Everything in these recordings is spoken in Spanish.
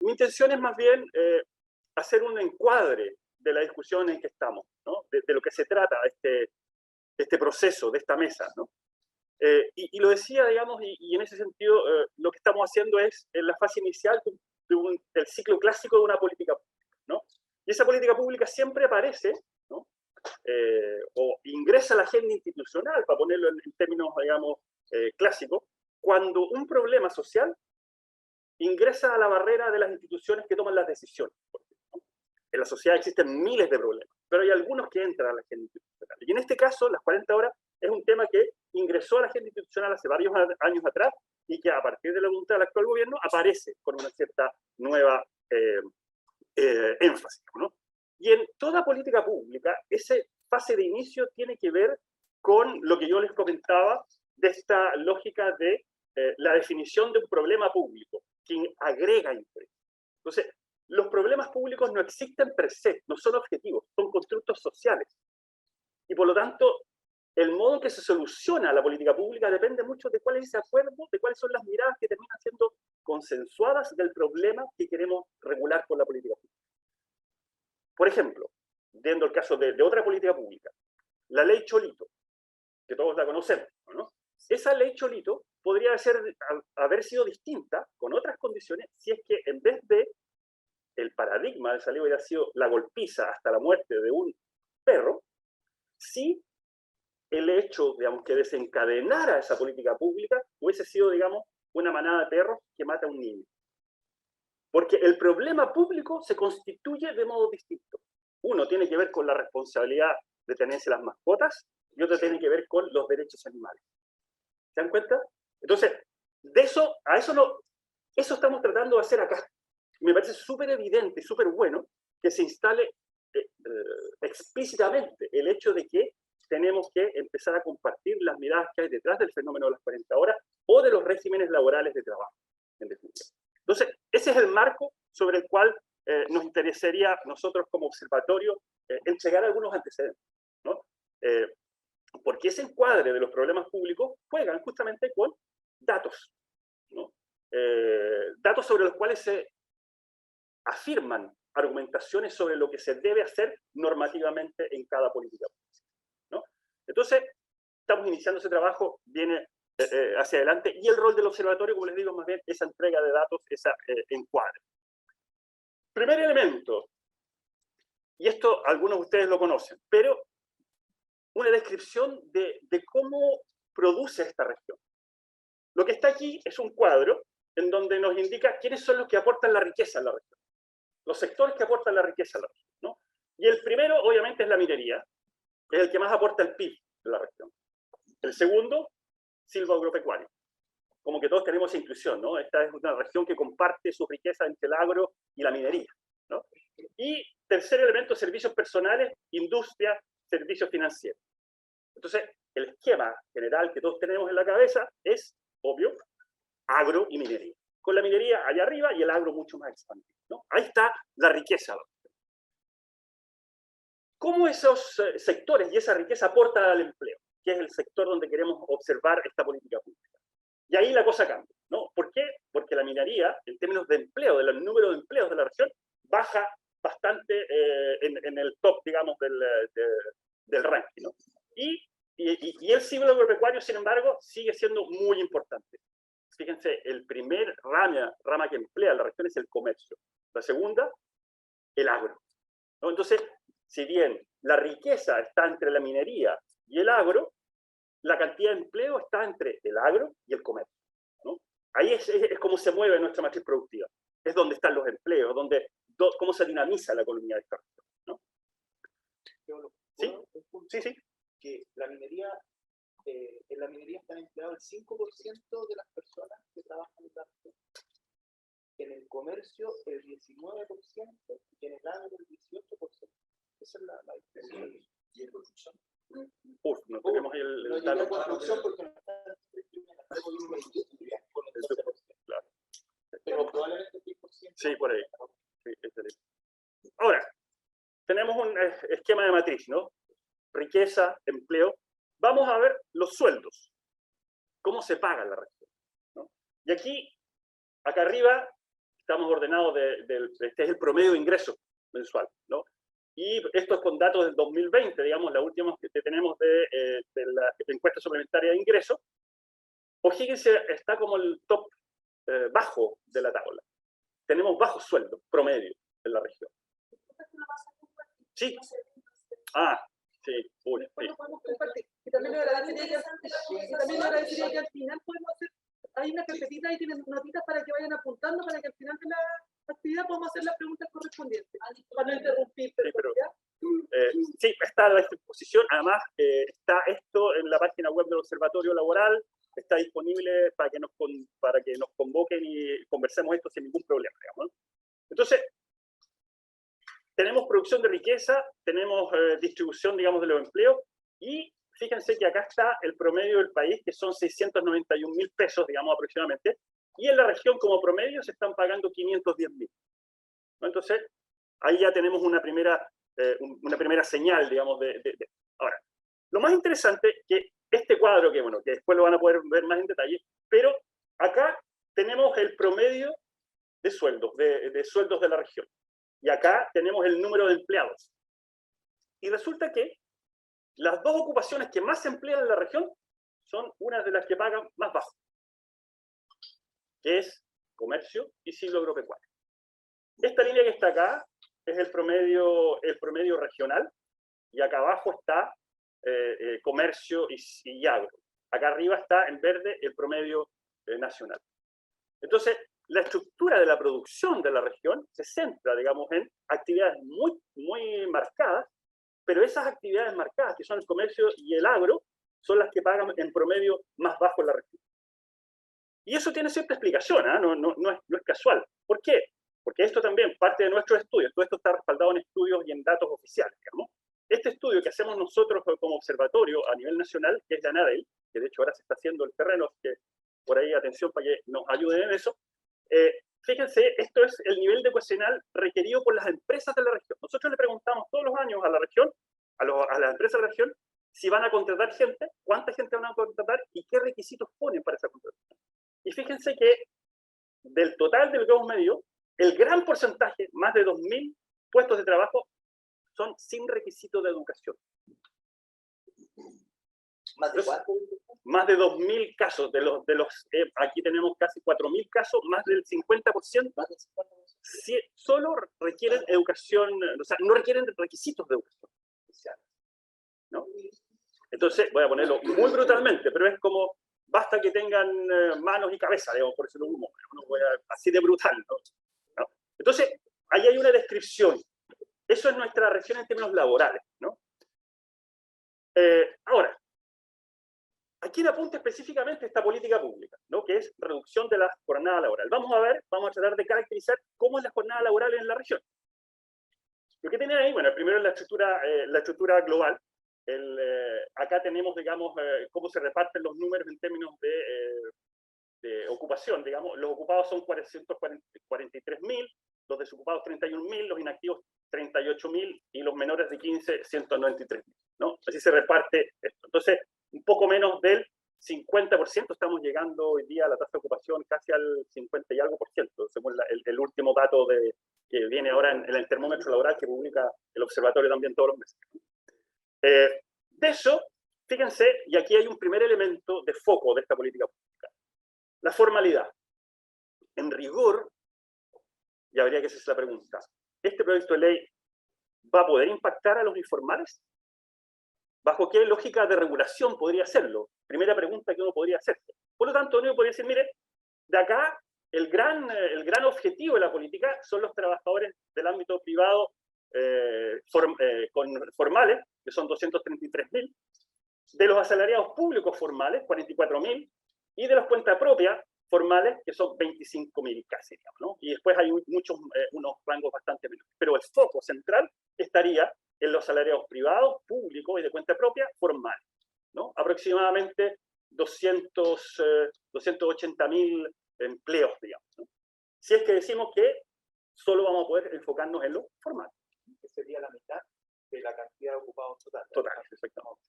Mi intención es más bien hacer un encuadre de la discusión en que estamos, ¿no? De lo que se trata este proceso, de esta mesa, ¿no? Y lo decía, digamos, y en ese sentido lo que estamos haciendo es en la fase inicial del ciclo clásico de una política pública, ¿no? Y esa política pública siempre aparece, ¿no? O ingresa a la agenda institucional, para ponerlo en términos, digamos, clásicos, cuando un problema social ingresa a la barrera de las instituciones que toman las decisiones. ¿No? En la sociedad existen miles de problemas, pero hay algunos que entran a la agenda institucional. Y en este caso, las 40 horas es un tema que ingresó a la agenda institucional hace varios años atrás y que a partir de la voluntad del actual gobierno aparece con una cierta nueva énfasis, ¿no? Y en toda política pública, esa fase de inicio tiene que ver con lo que yo les comentaba de esta lógica de la definición de un problema público, que agrega interés. Entonces, los problemas públicos no existen per se, no son objetivos, son constructos sociales. Y por lo tanto, el modo en que se soluciona la política pública depende mucho de cuál es ese acuerdo, de cuáles son las miradas que terminan siendo consensuadas del problema que queremos regular con la política pública. Por ejemplo, viendo el caso de otra política pública, la ley Cholito, que todos la conocemos, ¿no? Esa ley Cholito podría haber sido distinta, con otras condiciones, si es que en vez de el paradigma de esa ley hubiera sido la golpiza hasta la muerte de un perro, si el hecho, digamos, que desencadenara esa política pública hubiese sido, digamos, una manada de perros que mata a un niño. Porque el problema público se constituye de modo distinto. Uno tiene que ver con la responsabilidad de tenerse las mascotas y otro tiene que ver con los derechos animales. ¿Se dan cuenta? Entonces, eso estamos tratando de hacer acá. Me parece súper evidente, súper bueno que se instale explícitamente el hecho de que tenemos que empezar a compartir las miradas que hay detrás del fenómeno de las 40 horas o de los regímenes laborales de trabajo, en definitiva. Entonces, ese es el marco sobre el cual nos interesaría nosotros como observatorio entregar algunos antecedentes, ¿no? Porque ese encuadre de los problemas públicos juegan justamente con datos, ¿no? Datos sobre los cuales se afirman argumentaciones sobre lo que se debe hacer normativamente en cada política pública, ¿no? Entonces, estamos iniciando ese trabajo, viene hacia adelante, y el rol del observatorio, como les digo, más bien esa entrega de datos, esa encuadre. Primer elemento, y esto algunos de ustedes lo conocen, pero una descripción de cómo produce esta región. Lo que está aquí es un cuadro en donde nos indica quiénes son los que aportan la riqueza a la región, los sectores que aportan la riqueza a la región, ¿no? Y el primero, obviamente, es la minería, es el que más aporta el PIB de la región. El segundo, silvoagropecuario. Como que todos tenemos esa intuición, ¿no? Esta es una región que comparte su riqueza entre el agro y la minería, ¿no? Y tercer elemento, servicios personales, industria, servicios financieros. Entonces, el esquema general que todos tenemos en la cabeza es, obvio, agro y minería. Con la minería allá arriba y el agro mucho más expandido, ¿no? Ahí está la riqueza. ¿Cómo esos sectores y esa riqueza aportan al empleo? Que es el sector donde queremos observar esta política pública. Y ahí la cosa cambia, ¿no? ¿Por qué? Porque la minería, en términos de empleo, del número de empleos de la región, baja bastante en el top, digamos, del ranking, ¿no? Y el ciclo agropecuario, sin embargo, sigue siendo muy importante. Fíjense, el primer rama que emplea la región es el comercio. La segunda, el agro, ¿no? Entonces, si bien la riqueza está entre la minería y el agro, la cantidad de empleo está entre el agro y el comercio, ¿no? Ahí es como se mueve nuestra matriz productiva. Es donde están los empleos, cómo se dinamiza la economía de esta región, ¿no? ¿Sí? Sí. Que la minería, en la minería están empleados el 5% de las personas que trabajan en la región. En el comercio el 19% y en el agro el 18%. Esa es la diferencia. ¿Y en producción? No tenemos ahí el dato de producción porque no está en la industria con el 12%. Claro. Pero probablemente el 10%. Sí, por ahí. Sí, ahora, tenemos un esquema de matriz, ¿no? Riqueza, empleo. Vamos a ver los sueldos. ¿Cómo se paga en la región, ¿no? Y aquí, acá arriba, estamos ordenados este es el promedio de ingresos mensual, ¿no? Y esto es con datos del 2020, digamos, la última que tenemos de la encuesta suplementaria de ingresos. O'Higgins está como el top bajo de la tabla. Tenemos bajos sueldos promedio en la región. Sí. Ah, sí. Uy, sí. Y también le agradecería que al final podemos hacer, hay una carpetita y tienen notitas para que vayan apuntando para que al final de la actividad podamos hacer las preguntas correspondientes. Para no interrumpir, sí, está a la disposición. Además, está esto en la página web del Observatorio Laboral. Está disponible para que nos convoquen y conversemos esto sin ningún problema, digamos, ¿no? Entonces, tenemos producción de riqueza, tenemos distribución, digamos, de los empleos, y fíjense que acá está el promedio del país, que son 691.000 pesos, digamos, aproximadamente, y en la región como promedio se están pagando 510.000. ¿No? Entonces, ahí ya tenemos una primera señal, digamos, Ahora, lo más interesante que este cuadro, que bueno, que después lo van a poder ver más en detalle, pero acá tenemos el promedio de sueldos, de sueldos de la región. Y acá tenemos el número de empleados. Y resulta que las dos ocupaciones que más se emplean en la región son unas de las que pagan más bajo, que es comercio y ciclo agropecuario. Esta línea que está acá es el promedio regional, y acá abajo está comercio y agro. Acá arriba está en verde el promedio nacional. Entonces, la estructura de la producción de la región se centra, digamos, en actividades muy, muy marcadas, pero esas actividades marcadas, que son el comercio y el agro, son las que pagan en promedio más bajo en la región. Y eso tiene cierta explicación, ¿eh? No es casual. ¿Por qué? Porque esto también parte de nuestros estudios. Todo esto está respaldado en estudios y en datos oficiales, digamos. Este estudio que hacemos nosotros como observatorio a nivel nacional, que es la ANADEL, que de hecho ahora se está haciendo el terreno, que por ahí atención para que nos ayuden en eso. Fíjense, esto es el nivel de cohesional requerido por las empresas de la región. Nosotros le preguntamos todos los años a la región, a las empresas de la región, si van a contratar gente, cuánta gente van a contratar y qué requisitos ponen para esa contratación. Y fíjense que del total del que hemos medido, el gran porcentaje, más de 2.000 puestos de trabajo, son sin requisito de educación. ¿Más de cuánto? Más de 2.000 casos, aquí tenemos casi 4.000 casos, más del 50%, solo requieren educación, o sea, no requieren requisitos de educación, ¿no? Entonces, voy a ponerlo muy brutalmente, pero es como, basta que tengan manos y cabeza, digamos, por decirlo de un modo, así de brutal, ¿no? Entonces, ahí hay una descripción. Eso es nuestra región en términos laborales, ¿no? Ahora, aquí le apunta específicamente esta política pública, ¿no? Que es reducción de la jornada laboral. Vamos a tratar de caracterizar cómo es la jornada laboral en la región. Lo que tienen ahí, bueno, primero es la estructura global. Acá tenemos, digamos, cómo se reparten los números en términos de ocupación, digamos. Los ocupados son 443.000, los desocupados 31.000, los inactivos 38.000 y los menores de 15, 193.000, ¿no? Así se reparte esto. Entonces, un poco menos del 50%, estamos llegando hoy día a la tasa de ocupación casi al 50 y algo por ciento, según el último dato que viene ahora en el termómetro laboral que publica el observatorio también todos los meses. De eso, fíjense, y aquí hay un primer elemento de foco de esta política pública. La formalidad. En rigor, y habría que hacerse la pregunta, ¿este proyecto de ley va a poder impactar a los informales? ¿Bajo qué lógica de regulación podría hacerlo? Primera pregunta que uno podría hacerse. Por lo tanto, uno podría decir, mire, de acá el gran objetivo de la política son los trabajadores del ámbito privado formales, que son 233.000, de los asalariados públicos formales, 44.000, y de las cuentas propias formales, que son 25.000 casi, digamos, ¿no? Y después hay unos rangos bastante menores. Pero el foco central estaría en los asalariados privados, públicos y de cuenta propia formales, ¿no? Aproximadamente 280.000 empleos, digamos, ¿no? Si es que decimos que solo vamos a poder enfocarnos en lo formal. Que sería la mitad de la cantidad de ocupados total. Total, exactamente.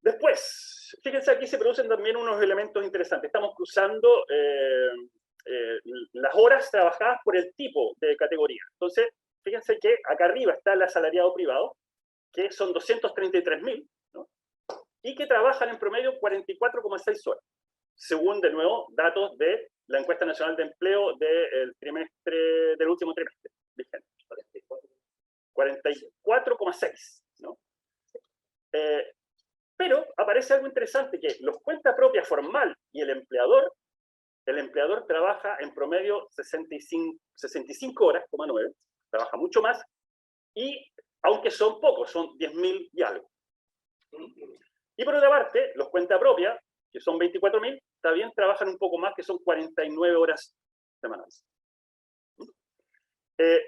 Después, fíjense, aquí se producen también unos elementos interesantes. Estamos cruzando las horas trabajadas por el tipo de categoría. Entonces, fíjense que acá arriba está el asalariado privado, que son 233.000, ¿no? Y que trabajan en promedio 44,6 horas, según, de nuevo, datos de la encuesta nacional de empleo del último trimestre vigente. 44,6, ¿no? Pero aparece algo interesante, que los cuenta propia formal y el empleador trabaja en promedio 65 horas, 9, trabaja mucho más, y aunque son pocos, son 10.000 y algo. Y por otra parte, los cuenta propia, que son 24.000, también trabajan un poco más, que son 49 horas semanales.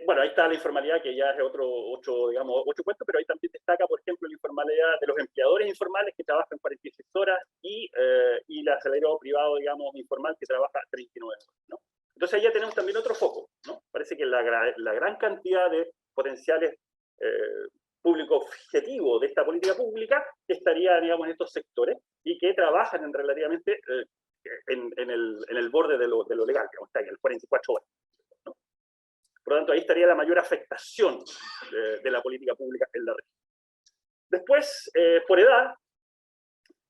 Bueno, ahí está la informalidad, que ya es otro cuento, pero ahí también destaca, por ejemplo, la informalidad de los empleadores informales que trabajan 46 horas y el asalariado privado, digamos, informal, que trabaja 39 horas, ¿no? Entonces ahí ya tenemos también otro foco, ¿no? Parece que la gran cantidad de potenciales público objetivo de esta política pública estaría, digamos, en estos sectores y que trabajan relativamente en el borde de lo legal, digamos, está en el 44 horas. Por lo tanto, ahí estaría la mayor afectación de la política pública en la región. Después, por edad,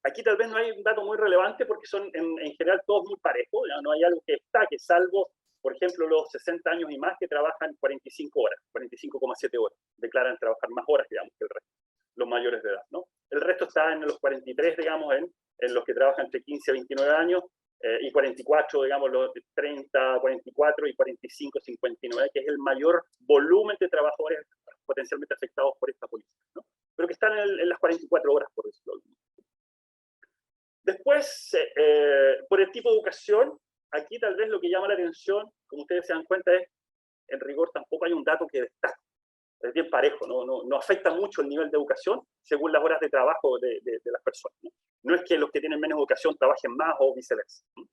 aquí tal vez no hay un dato muy relevante porque son en general todos muy parejos, no hay algo que destaque, salvo, por ejemplo, los 60 años y más que trabajan 45 horas, 45,7 horas, declaran trabajar más horas, digamos, que el resto, los mayores de edad, ¿no? El resto está en los 43, digamos, en los que trabajan entre 15 a 29 años, y 44, digamos, los 30, 44 y 45, 59, que es el mayor volumen de trabajadores potencialmente afectados por esta política, ¿no? Pero que están en las 44 horas, por decirlo. Después, por el tipo de educación, aquí tal vez lo que llama la atención, como ustedes se dan cuenta, es, en rigor, tampoco hay un dato que destaque. Es bien parejo, no afecta mucho el nivel de educación según las horas de trabajo de las personas, ¿no? No es que los que tienen menos educación trabajen más o viceversa, ¿no?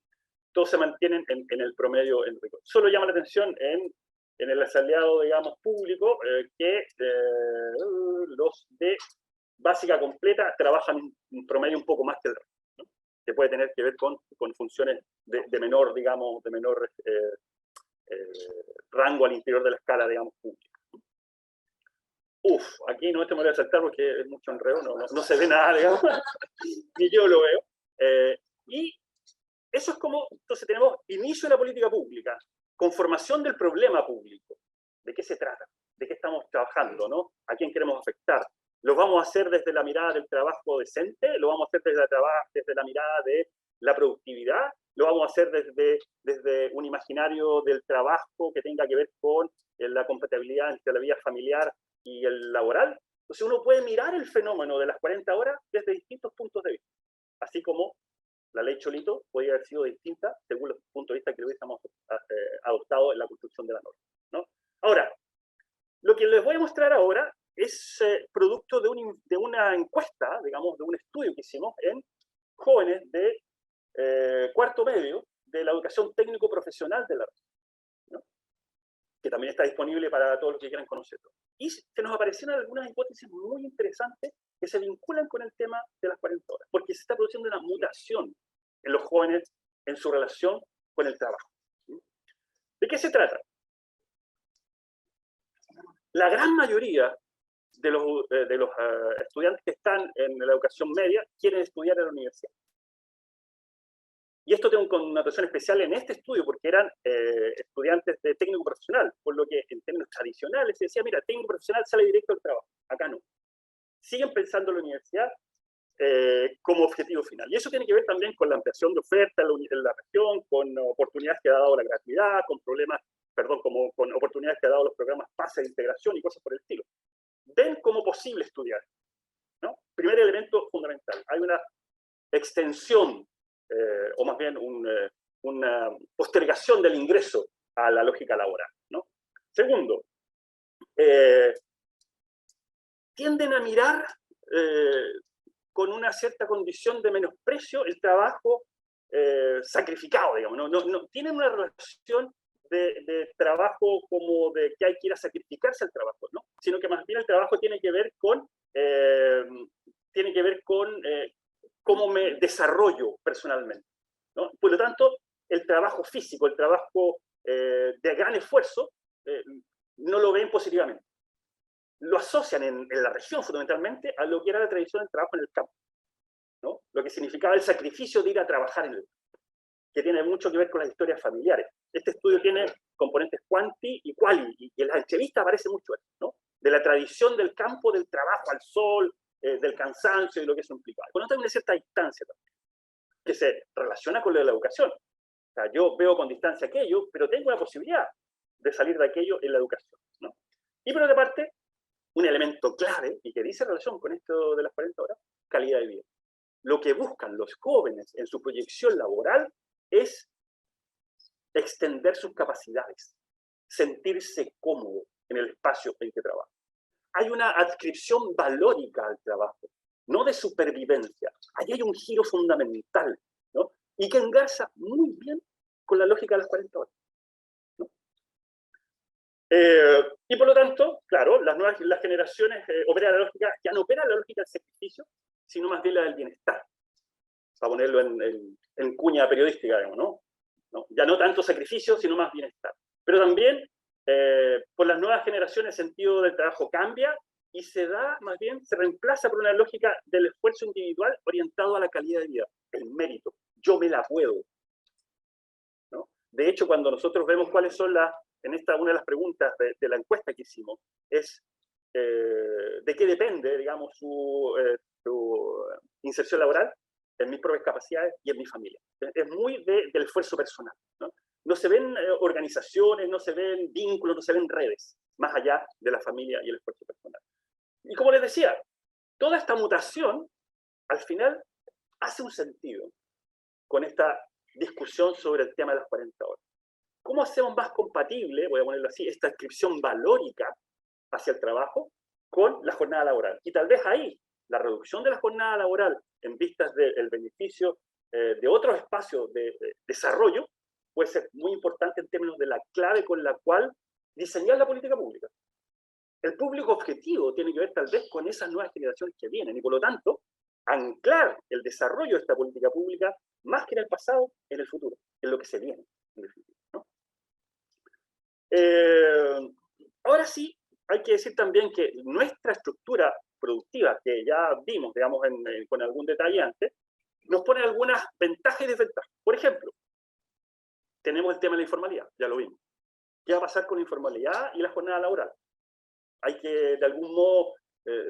Todos se mantienen en el promedio en rigor. Solo llama la atención en el asalariado, digamos, público, que los de básica completa trabajan en promedio un poco más que el resto, ¿no? Que puede tener que ver con funciones de menor, digamos, de menor rango al interior de la escala, digamos, pública. Aquí no, me voy a saltar porque es mucho enredo, no se ve nada, digamos, ni yo lo veo. Y eso es como, entonces tenemos inicio de la política pública, conformación del problema público, de qué se trata, de qué estamos trabajando, ¿no? A quién queremos afectar. ¿Lo vamos a hacer desde la mirada del trabajo decente? ¿Lo vamos a hacer desde la mirada de la productividad? ¿Lo vamos a hacer desde un imaginario del trabajo que tenga que ver con la compatibilidad entre la vida familiar y el laboral? Entonces uno puede mirar el fenómeno de las 40 horas desde distintos puntos de vista, así como la ley Cholito podría haber sido distinta según los puntos de vista que hubiésemos adoptado en la construcción de la norma, ¿no? Ahora, lo que les voy a mostrar ahora es producto de una encuesta, digamos, de un estudio que hicimos en jóvenes de cuarto medio de la educación técnico-profesional de la región, ¿no? Que también está disponible para todos los que quieran conocerlo. Y se nos aparecieron algunas hipótesis muy interesantes que se vinculan con el tema de las 40 horas, porque se está produciendo una mutación en los jóvenes en su relación con el trabajo. ¿De qué se trata? La gran mayoría de los estudiantes que están en la educación media quieren estudiar en la universidad. Y esto tiene una connotación especial en este estudio porque eran estudiantes de técnico profesional, por lo que en términos tradicionales se decía, mira, técnico profesional sale directo al trabajo, acá no. Siguen pensando en la universidad como objetivo final. Y eso tiene que ver también con la ampliación de oferta en la región, con oportunidades que ha dado la gratuidad, con oportunidades que ha dado los programas PASE de integración y cosas por el estilo. Ven como posible estudiar, ¿no? Primer elemento fundamental, hay una extensión, o más bien una postergación del ingreso a la lógica laboral, ¿no? Segundo, tienden a mirar con una cierta condición de menosprecio el trabajo sacrificado, digamos, no tienen una relación de trabajo como de que hay que ir a sacrificarse al trabajo, ¿no? Sino que más bien el trabajo tiene que ver con cómo me desarrollo personalmente, ¿no? Por lo tanto, el trabajo físico, el trabajo de gran esfuerzo, no lo ven positivamente. Lo asocian en la región fundamentalmente a lo que era la tradición del trabajo en el campo, ¿no? Lo que significaba el sacrificio de ir a trabajar en el campo, que tiene mucho que ver con las historias familiares. Este estudio tiene componentes quanti y quali, y en las entrevistas aparece mucho eso, ¿no? De la tradición del campo, del trabajo al sol, del cansancio y lo que eso implicaba. Con una cierta distancia también, que se relaciona con lo de la educación. O sea, yo veo con distancia aquello, pero tengo la posibilidad de salir de aquello en la educación, ¿no? Y por otra parte, un elemento clave, y que dice relación con esto de las 40 horas, calidad de vida. Lo que buscan los jóvenes en su proyección laboral es extender sus capacidades, sentirse cómodo en el espacio en que trabaja. Hay una adscripción valórica al trabajo, no de supervivencia. Ahí hay un giro fundamental, ¿no? Y que engarza muy bien con la lógica de las 40 horas, ¿no? Y por lo tanto, claro, las generaciones operan la lógica, ya no operan la lógica del sacrificio, sino más bien la del bienestar, para ponerlo en cuña periodística, digamos, ¿no? ¿No? Ya no tanto sacrificio, sino más bienestar. Pero también, por las nuevas generaciones, el sentido del trabajo cambia y se da, más bien, se reemplaza por una lógica del esfuerzo individual orientado a la calidad de vida, el mérito. Yo me la puedo, ¿no? De hecho, cuando nosotros vemos cuáles son una de las preguntas de la encuesta que hicimos, es de qué depende, digamos, su inserción laboral, en mis propias capacidades y en mi familia. Es muy del esfuerzo personal, ¿no? No se ven organizaciones, no se ven vínculos, no se ven redes, más allá de la familia y el esfuerzo personal. Y como les decía, toda esta mutación, al final, hace un sentido con esta discusión sobre el tema de las 40 horas. ¿Cómo hacemos más compatible, voy a ponerlo así, esta inscripción valórica hacia el trabajo con la jornada laboral? Y tal vez ahí, la reducción de la jornada laboral en vistas del beneficio de otros espacios de desarrollo puede ser muy importante en términos de la clave con la cual diseñar la política pública. El público objetivo tiene que ver tal vez con esas nuevas generaciones que vienen y por lo tanto anclar el desarrollo de esta política pública más que en el pasado, en el futuro, en lo que se viene en el futuro, ¿no? Ahora sí, hay que decir también que nuestra estructura productiva, que ya vimos, digamos, con algún detalle antes, nos pone algunas ventajas y desventajas. Por ejemplo, tenemos el tema de la informalidad, ya lo vimos. ¿Qué va a pasar con la informalidad y la jornada laboral? Hay que, de algún modo,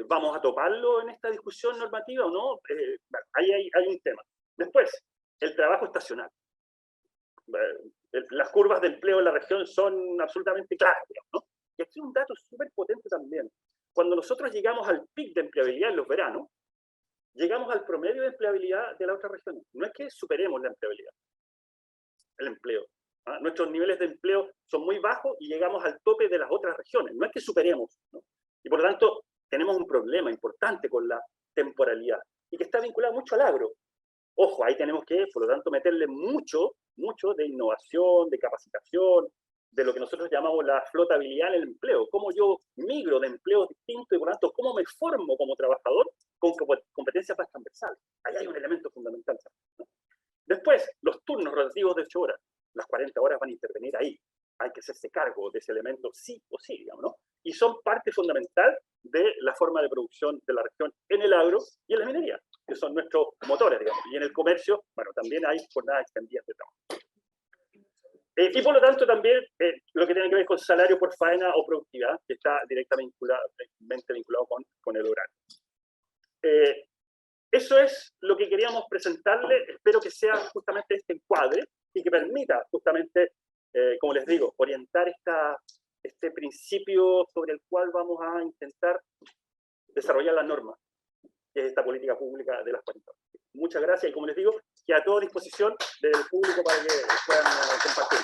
¿vamos a toparlo en esta discusión normativa o no? Bueno, ahí hay un tema. Después, el trabajo estacional. Las curvas de empleo en la región son absolutamente claras, digamos, ¿no? Y aquí un dato súper potente también. Cuando nosotros llegamos al pic de empleabilidad en los veranos, llegamos al promedio de empleabilidad de la otra región. No es que superemos la empleabilidad, el empleo. ¿Ah? Nuestros niveles de empleo son muy bajos y llegamos al tope de las otras regiones. No es que superemos, ¿no? Y por lo tanto, tenemos un problema importante con la temporalidad y que está vinculado mucho al agro. Ojo, ahí tenemos que, por lo tanto, meterle mucho de innovación, de capacitación, de lo que nosotros llamamos la flotabilidad en el empleo. Cómo yo migro de empleos distintos y, por lo tanto, cómo me formo como trabajador con competencias más transversales. Ahí hay un elemento fundamental, ¿no? Después, los turnos rotativos de 8 horas. Las 40 horas van a intervenir ahí. Hay que hacerse cargo de ese elemento sí o sí, digamos, ¿no? Y son parte fundamental de la forma de producción de la región en el agro y en la minería, que son nuestros motores, digamos. Y en el comercio, bueno, también hay jornadas extendidas de trabajo. Y por lo tanto también lo que tiene que ver con salario por faena o productividad, que está directamente vinculado con el horario. Eso es lo que queríamos presentarle. Espero que sea justamente este encuadre y que permita justamente, como les digo, orientar este principio sobre el cual vamos a intentar desarrollar la norma, que es esta política pública de las 40 horas. Muchas gracias y como les digo, que a toda disposición del público para que puedan compartir.